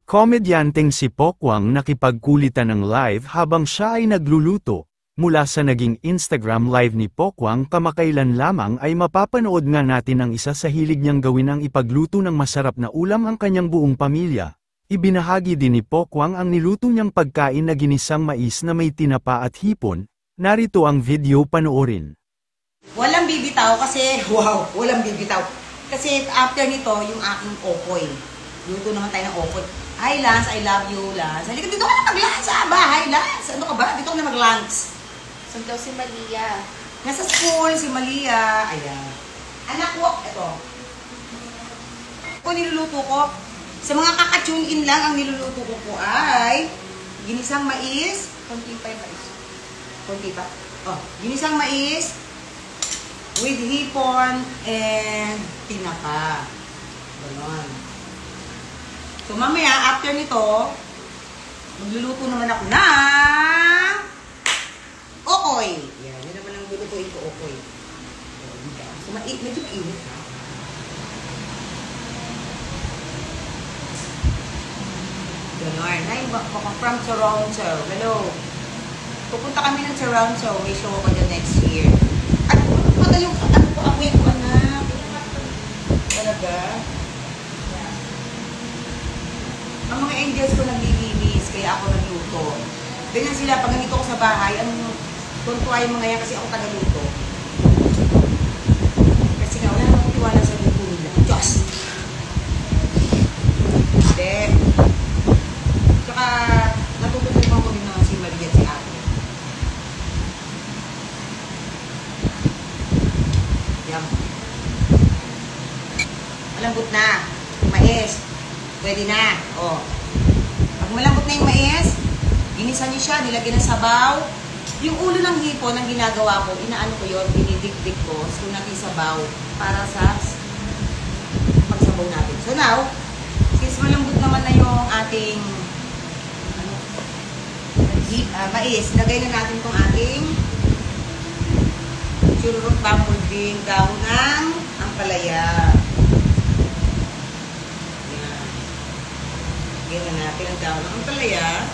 Komedyanteng si Pokwang nakipagkulitan ng live habang siya ay nagluluto. Mula sa naging Instagram live ni Pokwang kamakailan lamang ay mapapanood nga natin ang isa sa hilig niyang gawin ang ipagluto ng masarap na ulam ang kanyang buong pamilya. Ibinahagi din ni Pokwang ang niluto niyang pagkain na ginisang mais na may tinapa at hipon. Narito ang video, panoorin. Walang bibitaw kasi, wow, walang bibitaw. Kasi after nito, yung aking okoy. Luto naman tayo ng okoy. Hi Lance, I love you Lance. Halika dito ka na mag-lunch sa bahay Lance. Ano ka ba? Dito ka na mag-lunch. Saan daw si Malia? Nasa school si Malia. Ayan. Anak ko, ito. Ito niluluto ko. Sa mga kaka-tune in lang, ang niluluto ko po ay ginisang mais. Konti pa yung mais. Konti pa? Oh, ginisang mais with hipon and tinapa. Ganon. So, mamaya, after nito, magluluto naman ako ng okoy. Yan, yun naman ang lulutuin ko, okoy. So, medyo mainit, ha? Ganon. Hi, from Toronto. Hello. Pupunta kami ng Toronto. May show ko dyan next year. At madali yung, ano po, amoy ko, anak. Talaga? Ang mga angels ko naglilinis, kaya ako nagluto. Ganyan sila, pag nandito ko sa bahay, tuntua yung mga yan kasi ako tagaluto. Kasi nga, wala namang tiwala sa luto nila. Diyos! Hindi. Tsaka, natututunan ko din naman si Maria at si Ate. Yan. Malambot na. Mais. Pwede na. O. Pag malambot na yung mais, ginisa niyo siya, nilagyan ng sabaw. Yung ulo ng hipon, ang ginagawa ko, inaano ko yun, dinidikdik ko, so natin sabaw para sa pagsabaw natin. So now, since malambot naman na yung ating mais, lagay na natin itong ating chururot pampuding, dahon ng ampalaya. Ganyan natin ang dahon ng ampalaya.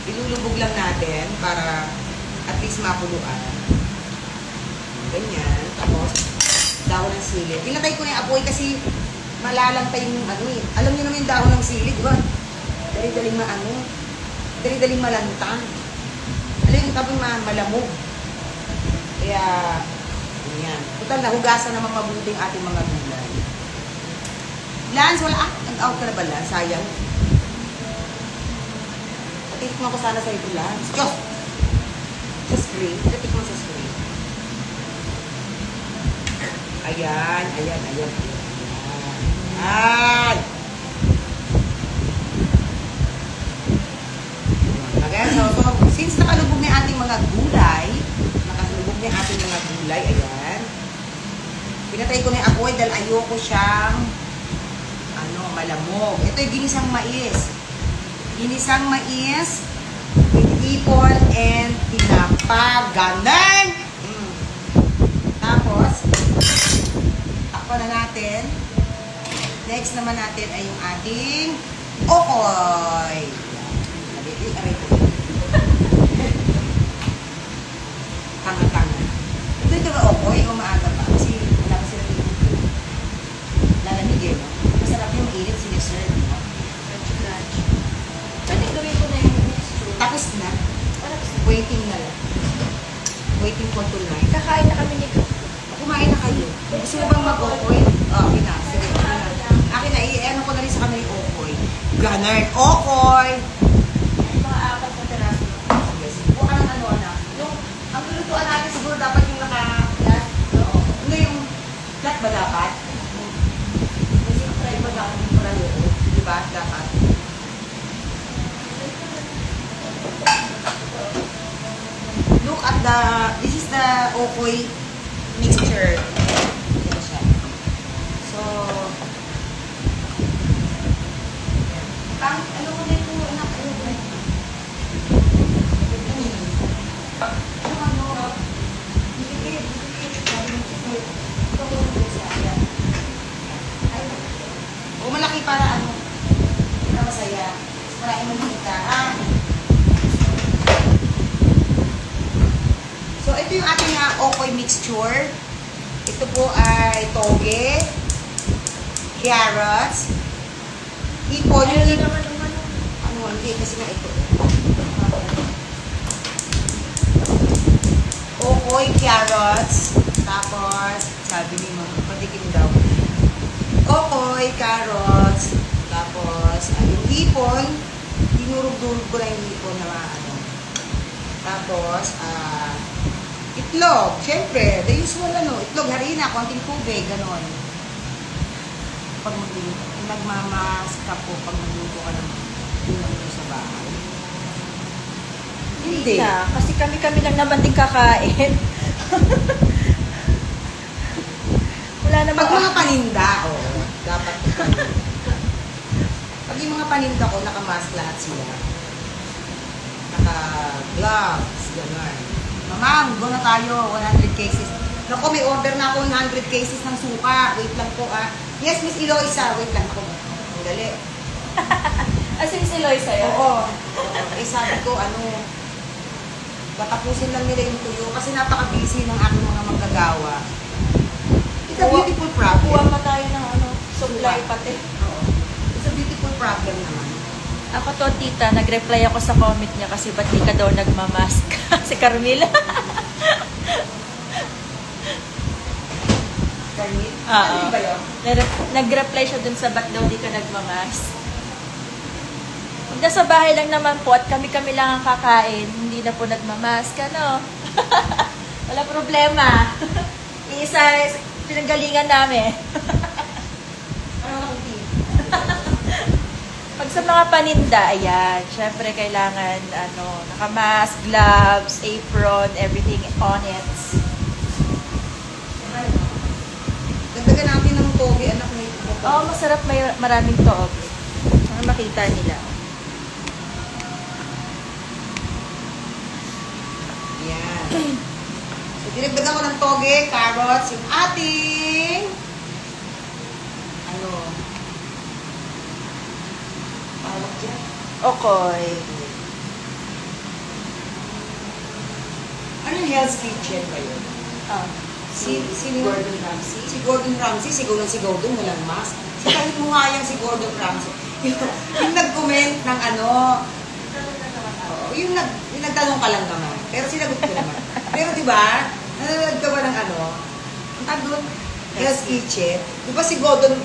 Ilulubog lang natin para at least mapuluan. Ganyan. Tapos, dahon ng sili. Pinatay ko na yung apoy kasi malalantay yung ano eh. Alam niyo naman yung dahon ng sili, di ba? Dali-daling maano. Dali-daling malantang. Alam yung tapos malamog. Kaya, ganyan. Total, nahugasan naman mabuti ang ating mga gulay. Lance, wala. Nag-out ka na ba, Lance? Sayang. Patikman ko sana sa ito, Lance. Diyos! Sa screen. Patikman sa screen. Ayan, ayan, ayan. Ayan. Ayan. So, since nakalubog na yung ating mga gulay, ayan. Pinatay ko na yung apoy dahil ayoko siyang malamog. Ito yung ginisang mais. Ginisang mais with hipon and tinapa. Ganun! Tapos, takpan na natin. Next naman natin ay yung ating okoy. Tanga-tanga. Ito ba okoy o maaga pa? Kasi wala pa sila dito. Lalamigin, no? Masarap yung mainit siniserve, no? Pwede gawin ko na yung mixture. Tapos na. Waiting na lang. Waiting for tonight. Kakain na kami nito. Kumain na kayo. Gusto mo bang mag-okoy? Okay na. Sige. Akin na, i-ano ko na rin sa kanila yung okoy. Ganun. Okoy! Mga 4 na teraso. Yes. Huwag ka ng ano, anak. Ang lulutuan natin siguro dapat yung naka-flat. Ano yung flat ba dapat? Kasi yung fry ba dapat yung fry yun? Diba? Dapat. Look at this is the okoy mixture. Ito siya. So, ano ko na ito, anak, ano ko na ito? O, malaki yung ating okoy mixture. Ito po ay toge, carrots, hipon. Ayun naman. Ano, hindi kasi nga ito. Okoy, carrots, tapos, sabi ni Mama, patikim daw. Okoy, carrots, tapos, yung hipon, dinurog-durog ko lang yung hipon na ano. Tapos, itlog, syempre, the usual itlog, harina, konting tubig, ganon. Pag nagmamas ka po, pag nagluto ka ng ulam mo sa bahay. Hindi. Na, kasi kami lang naman din kakain. Wala naman. Pag mga paninda, dapat pag yung mga paninda ko, nakamask lahat sila. Naka-gloves, gano'n. Ma'am, go na tayo, 100 cases. Naku, may order na ako 100 cases ng suka. Wait lang po, Yes, Miss Eloisa, wait lang ako. Ang dali. Asin si Loy sa'yo? Oo. Sabi ko, tatapusin lang nila yung tuyo kasi napaka-busy ng aking mga manggagawa. It's a beautiful Kuha problem. pa tayo ng supply pati. Oo. It's a beautiful problem naman. Ako to, tita, nag-reply ako sa comment niya kasi ba't di ka daw nagmamask? Si Carmela. Carmit? Oo. Ano ba yun? Nag-reply siya dun sa ba't daw di ka nagmamask. Pag nasa bahay lang naman po at kami lang ang kakain, hindi na po nagmamask, ano? Wala problema. Isa, pinanggalingan namin. Ano ang tea? Pag sa mga paninda, ayan, syempre kailangan, nakamask, gloves, apron, everything on it. Dagdagan natin ng toge, anak na ito. Oo, masarap, may maraming toog. Para makita nila. Yan. So, dinagdagan ko ng toge, carrots, yung ating tawag dyan. Okay. Ano yung Hell's Kitchen ba yun? Si Gordon Ramsay. Si Gordon Ramsay, sigaw ng sigaw doon, walang mask. Kahit mo nga yan si Gordon Ramsay. yung nag-comment ng yung nagtanong ka lang naman. Pero sinagot ko naman. Pero di ba, nanonood ka ba ng ang tawag doon? Hell's Kitchen. Di ba si Gordon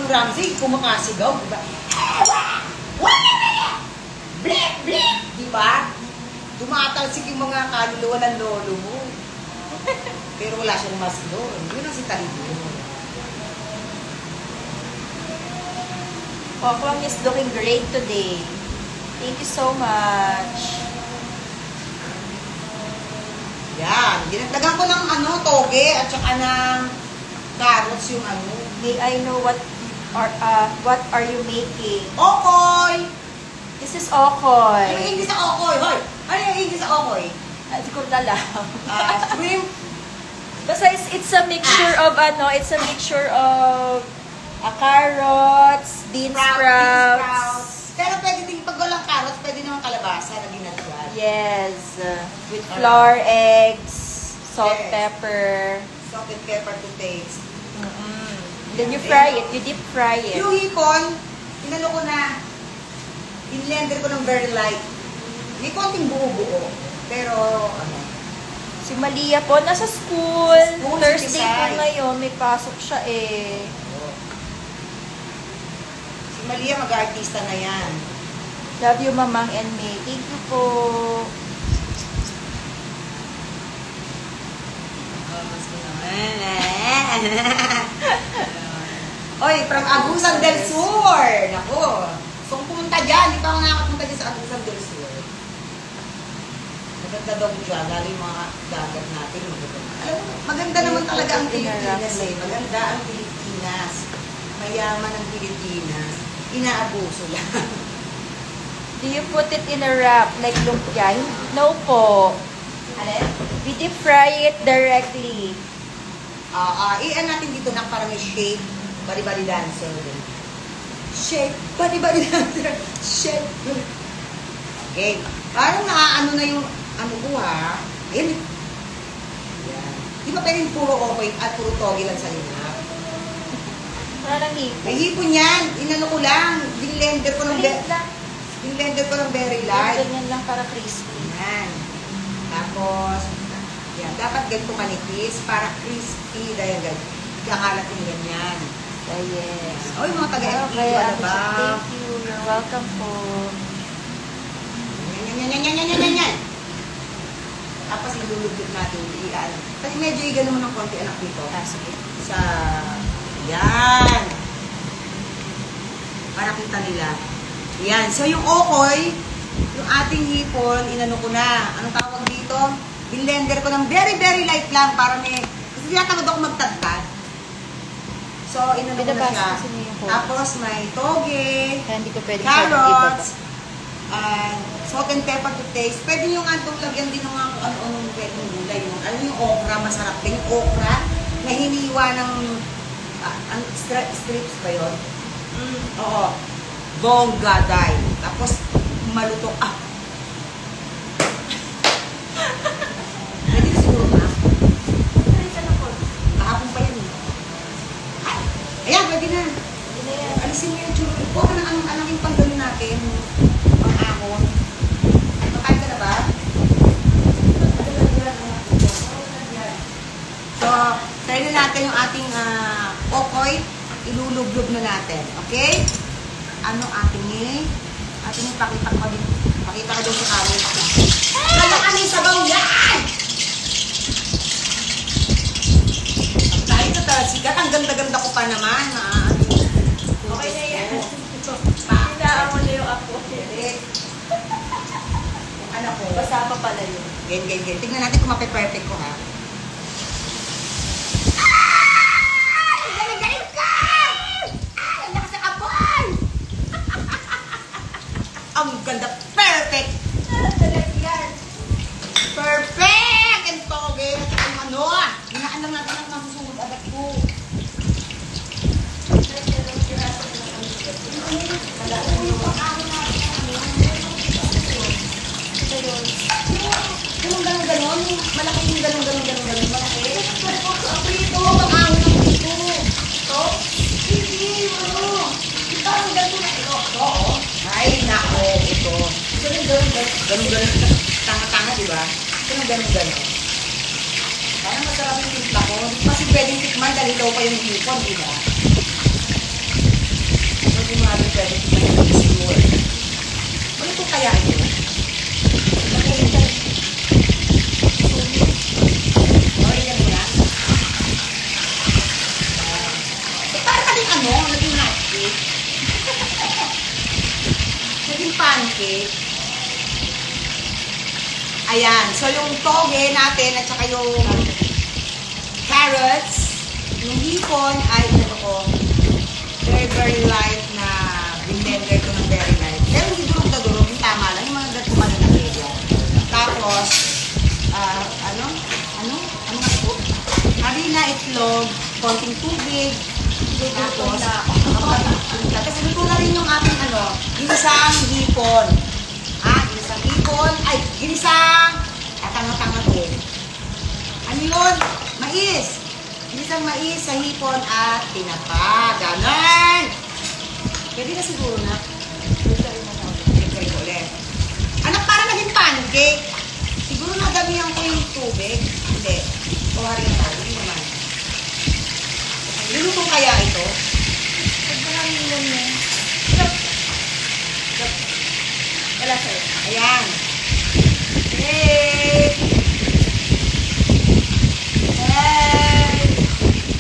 Ramsay, kumakasigaw, di ba? Blip, blip! Di ba? Tumatalsik yung mga kaluluwa ng lolo mo. Pero wala siyang mask doon. Yun ang si Talibon. Pokwang is looking great today. Thank you so much. Yan. Dinagdagan ko ng toge at saka ng carrots yung May I know what are you making? Okoy! This is Ano okoy. yung English sa okoy? Hoy! Ano yung English sa okoy? Siguro na lang. Shrimp. Basta it's a mixture of carrots, bean sprouts. Pero pwede din, pag walang carrots, pwede naman kalabasa na ginagyan. Yes. With flour, eggs, salt, Yes. pepper. Salt and pepper to taste. Then you fry it. You deep fry it. Yung hipon, inano ko na, in-blender ko ng very light. May konting buo-buo. Pero, Si Malia po, nasa school. School, Thursday si po Kisay. ngayon. May pasok siya eh. si Malia mag-artista na yan. Love you, Mamang and May. Thank you po. Oy, from Agusan del Sur. Nako. So, kung pumunta dyan, di pa ako nakakapunta dyan sa Agusan del Sur. Maganda daw dyan, lalo yung mga dagat natin. Alam mo, maganda naman talaga ang Pilipinas eh. Maganda ang Pilipinas. Mayaman ang Pilipinas. Inaabuso lang. Do you put it in a wrap like lumpia? No po. Alin? We deep fry it directly. Iyan natin dito na parang may shape. Body dancer. Shape. Body dancer. Shape. Okay. Parang naaano na yung ko ha. Ayan. Yan. Di ba pwedeng puro okay at puro togi lang sa linap? Wala nang hipon. May hipon yan. Inano ko lang. Dinlender ko ng Maliit lang. very light. Ganyan lang para crispy. Yan. Tapos, yan. Dapat ganito kanipis para crispy. Dahil ganyan. Kakalat yung ganyan. Yes. O, yung mga taga-FPU, Okay, ano ba? thank you. You're welcome po. Yan. Tapos ilulugod natin. Iyan. Kasi medyo igano mo ng konti anak dito. Sige. Sa... Yan. Para kita nila. Yan. So, yung okoy, yung ating hipon, inano ko na. Anong tawag dito? Blender ko ng very, very light lang para may... Kasi tinatamad ako magtagtad. So, inano ko na siya. Tapos, may toge, Kaya hindi ko pwede carrots, and salt and pepper to taste. Pwede yung antong lagyan din ng ano-anong pwedeng gulay. Yung okra, masarap din. Yung okra, na hiniwa ng strips ba yun? Oo. Bongga dahil. Tapos, malutok. Pwede na siguro na. Kahapon pa yan. Ayan, pwede na. Alisin mo yung churro. Huwag ka na ang panggano natin. Pang-ahon. Makain ka na ba? So, try na natin yung ating okoy. Ilulublob na natin. Okay? Ano ating pakita ko din. Pakita ka doon sa camera. Kala kami sabaw yan! Dahil na talaga sigat. Ang ganda-ganda ko pa naman. Okay na yan. Hinaan mo na yung ako. Yung anak ko. Basa pa pala yun. Gen. Tignan natin kung mape-perfect ko, ha? Galing ka! Ang lakas ng apoy! Ang ganda. Perfect! Perfect! Ang toge. Ang ano, hinaan lang natin ang masusunod agad ko. Yung ganon, malaki yung ganon, malaki. Ako ito, pang-ahon ng dito. Ito? Hindi, ano? Ito, ang ganon na ito. Ito, oh. Ay, nako, ito. Ganon. Tanga-tanga, di ba? Ito na ganon. Parang masarap yung timpla ko. Hindi kasi pwedeng tikman dahil ito pa yung hipon, di ba? Hindi mo natin pwedeng tikman yung hipon. Ano ito kaya ito? Naging hotcake. Naging pancake. Ayan. So, yung toge natin at saka yung carrots, yung hipon ay ito ko, very, very light na blender ko ng very light. Pero hindi durog na durog. Yung tama lang. Yung mga nagkumano na kayo. Tapos, ano nga ito? Harina, itlog, konting tubig, tapos luto na rin yung ating ginisang hipon. Ginisang hipon. Ay, ginisang tanga-tanga to. Ano yun? Mais. Ginisang mais sa hipon at tinapa. Ganon. Pwede na siguro na. Pwede ulit. Anak, para naging pancake. Siguro nadamihan ko yung tubig. Hindi. Kuharin na tayo. Hindi naman. Luluto kaya ito? Pag maraming lang yan. Wala sa'yo. Ayan. Hey!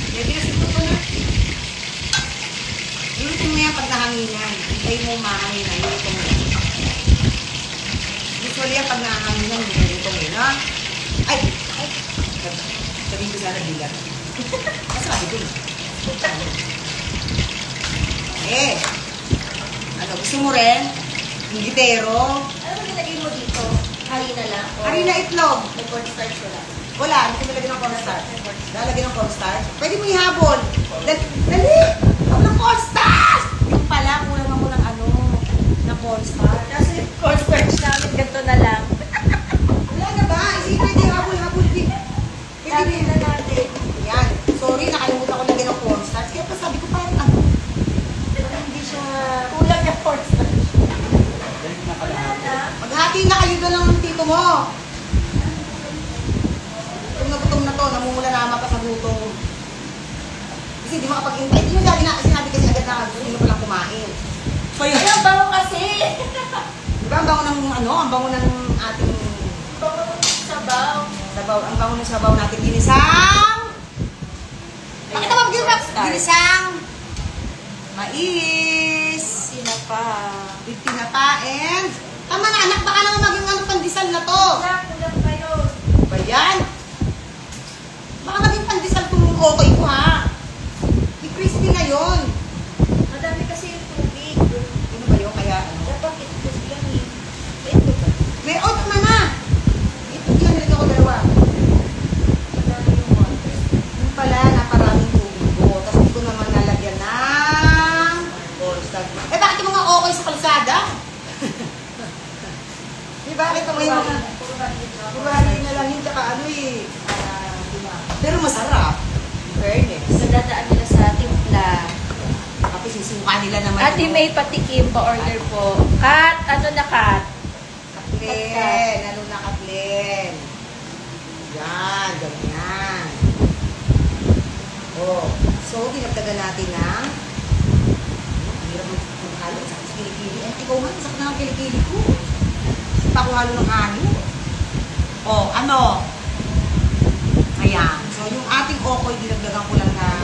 Pwede na siguro ko na. Luluto mo yan pag nahanginan. Hintay mo mahanginan. Luluto mo yan. Usually yan pag nahanginan, luluto mo yun, ha? Ay! Sabihin ko sana bilang. Masabi ko yun. Gusto mo rin? Yung gitero? Ano ba nilagay mo dito? Harina lang? Harina itlog. May cornstarch ko lang. Wala, hindi ko nalagyan ng cornstarch. Lalagyan ng cornstarch. Pwede mo ihabol. Dali! Huwag ng cornstarch! Yung pala, kulang ako ng cornstarch. Kasi yung cornstarch namin ganito na lang. Wala na ba? Isipin, pwede ihabol Hati na kayo doon ng tito mo. Gutom na to, namumula na ama pa sa gutom. Kasi di makapag-intay. Hindi mo dati na, sinabi kasi agad na gusto mo palang kumain. So yun. Ay, ang bango kasi! Diba ang bango ng ano, ang bango ng ating Bango ng sabaw. sabaw, ang bango ng sabaw natin. Ginisang! Bakit tawag ginisang? Mais! Sinapa. With tinapa and... Tama na anak, baka naman maging ano pandesal na to. Kulang pa yun. Ba yan? Baka maging pandesal kung okay ko ha. I-crispy na yun. Madami kasi yung tubig. Ano ba yun? Kaya ano? Dapat itlog lang eh. May itlog ba? May tama na! Ito, ilan nilagay ko dalawa. Madami yung water. Yung pala, naparaming tubig ko. Tapos hindi ko naman nalagyan ng cornstarch. Eh, bakit yung mga okay sa kalsada? Di ba? Ito may mga... Buhali na lang yun, tsaka ano eh. Pero masarap. Fairness. So, dadaan nila sa timpla. Tapos susuka nila naman. Ate May patikim pa-order po. Kat! Ano na Kat? Katlen. Ano na katlen? Yan, ganyan. Oh. So, dinagdagan natin ng... Ang hirap maghalo. Sakit sa kilikili. Eh, ikaw man, sakit na ang kilikili ko. Hindi pa ako halo ng halo. Oh, ano? Ayan. So, yung ating okoy, dinagdagan ko lang ng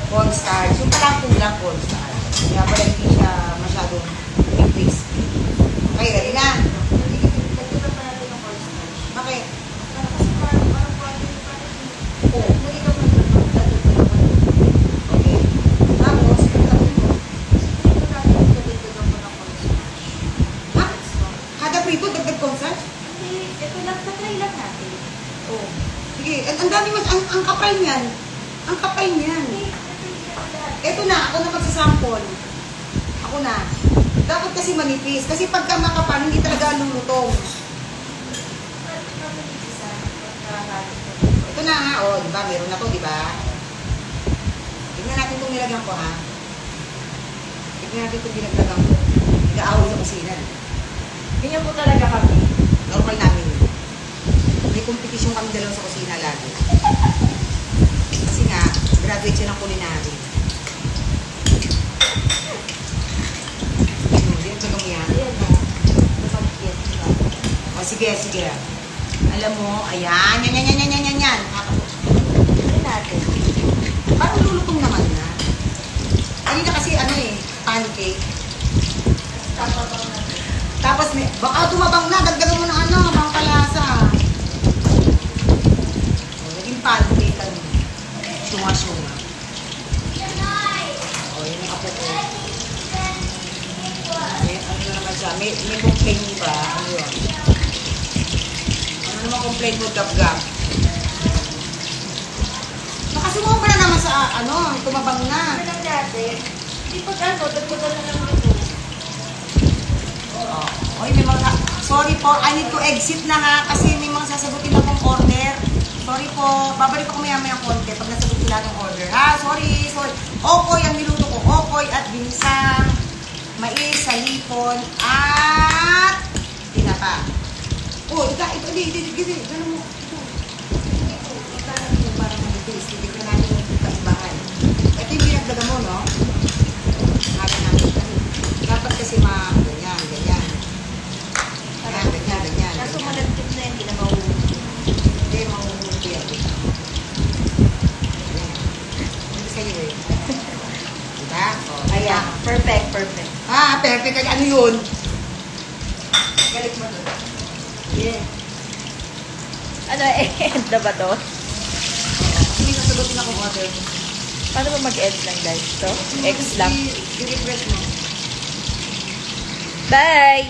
cornstarch. Yung palang kulang cornstarch. Kaya pala hindi siya masyadong crispy. Okay, ready na? Nagtulog pa natin ng cornstarch. Bakit? Kasi parang Oh, Hindi ka magtutulog. okay. Tapos, gagawin mo. Dito natin nagtutulog mo ng cornstarch. Ha? Kada prito, dagdag cornstarch? Hindi, ito lang, tatry lang natin. Oh. Sige, ang dami mas, ang kapal niyan. Ang kapal niyan. Eto na, ako na magsasample. Ako na. Dapat kasi manipis. Kasi pagka makapal, hindi talaga lulutong. Ito na ha, oh, di ba? Meron na to, di ba? Tignan natin itong nilagyan ko, ha? Tignan natin itong nilagyan ko. Nag-aaway sa kusina. Ganyan po talaga kami. Normal namin. May competition kami dalawa sa kusina lagi. Kasi nga, graduate siya ng culinary. Dinagdagan mo yan. Ayan na. Lumagkit. O, sige, sige. Alam mo, ayan, yan. Try natin. Parang lulutong naman na. Kanina kasi ano eh, pancake. Tapos ako natin. Tapos may, baka tumabang na, dagdagan mo ng ano, pangkalasa. O, naging pancake ano. Sunga-sunga. O, yun yung apo ko. Ano na naman siya, may complaint ba? Ano yun? Ano naman complaint mo, gab-gab? Nakasumobra na naman sa ano, tumabang na. Ano lang natin? Hindi pag ano, dagdagan na lang ito. Oy, may mga... Sorry po, I need to exit na ha kasi may mga sasagutin akong order. Sorry po, babalik ako maya-maya konti pag nasagutin lahat ng order. Ha, sorry. Okoy ang niluto ko. Okoy at ginsang, mais, salipon, at tinapa. Oh, ito. Gano'n mo. Ito natin yung parang manipis. Tignan natin yung kaibahan. Ito yung binagdaga mo, no? Sabi namin. Dapat kasi ganyan. Ganyan. Kaso malagkit na yan, hindi na mahuhuli. Hindi, mahuhuli yan. Hindi sa'yo eh. Diba? O, Ayan, perfect. perfect. Ano yun? Galit mo nun. Yeah. Ano, end na ba to? Kasi may nasagutin akong order. Paano ba mag-end lang guys? To? X lang. I-refresh mo. Bye!